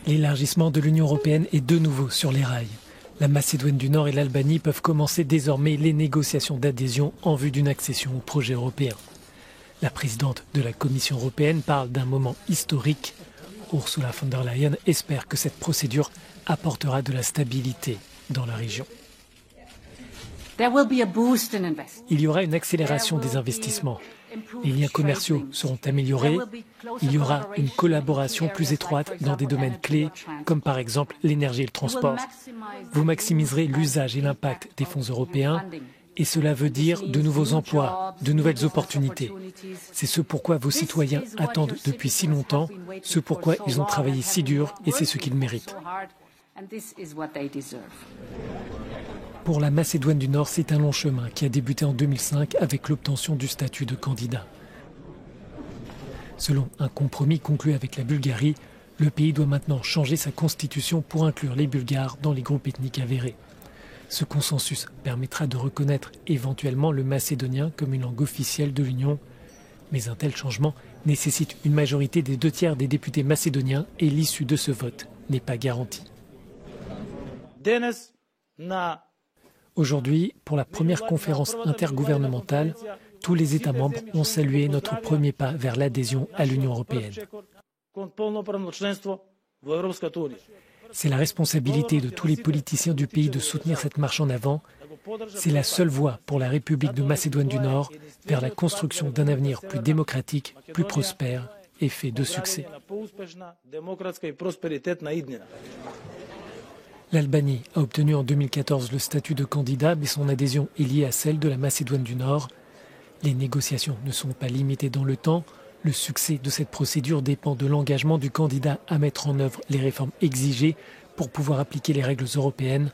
L'élargissement de l'Union européenne est de nouveau sur les rails. La Macédoine du Nord et l'Albanie peuvent commencer désormais les négociations d'adhésion en vue d'une accession au projet européen. La présidente de la Commission européenne parle d'un moment historique. Ursula von der Leyen espère que cette procédure apportera de la stabilité dans la région. Il y aura une accélération des investissements. Les liens commerciaux seront améliorés. Il y aura une collaboration plus étroite dans des domaines clés, comme par exemple l'énergie et le transport. Vous maximiserez l'usage et l'impact des fonds européens, et cela veut dire de nouveaux emplois, de nouvelles opportunités. C'est ce pourquoi vos citoyens attendent depuis si longtemps, ce pourquoi ils ont travaillé si dur, et c'est ce qu'ils méritent. Pour la Macédoine du Nord, c'est un long chemin qui a débuté en 2005 avec l'obtention du statut de candidat. Selon un compromis conclu avec la Bulgarie, le pays doit maintenant changer sa constitution pour inclure les Bulgares dans les groupes ethniques avérés. Ce consensus permettra de reconnaître éventuellement le macédonien comme une langue officielle de l'Union. Mais un tel changement nécessite une majorité des 2/3 des députés macédoniens et l'issue de ce vote n'est pas garantie. Aujourd'hui, pour la première conférence intergouvernementale, tous les États membres ont salué notre premier pas vers l'adhésion à l'Union européenne. C'est la responsabilité de tous les politiciens du pays de soutenir cette marche en avant. C'est la seule voie pour la République de Macédoine du Nord vers la construction d'un avenir plus démocratique, plus prospère et fait de succès. L'Albanie a obtenu en 2014 le statut de candidat, mais son adhésion est liée à celle de la Macédoine du Nord. Les négociations ne sont pas limitées dans le temps. Le succès de cette procédure dépend de l'engagement du candidat à mettre en œuvre les réformes exigées pour pouvoir appliquer les règles européennes,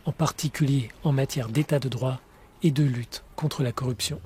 en particulier en matière d'état de droit et de lutte contre la corruption.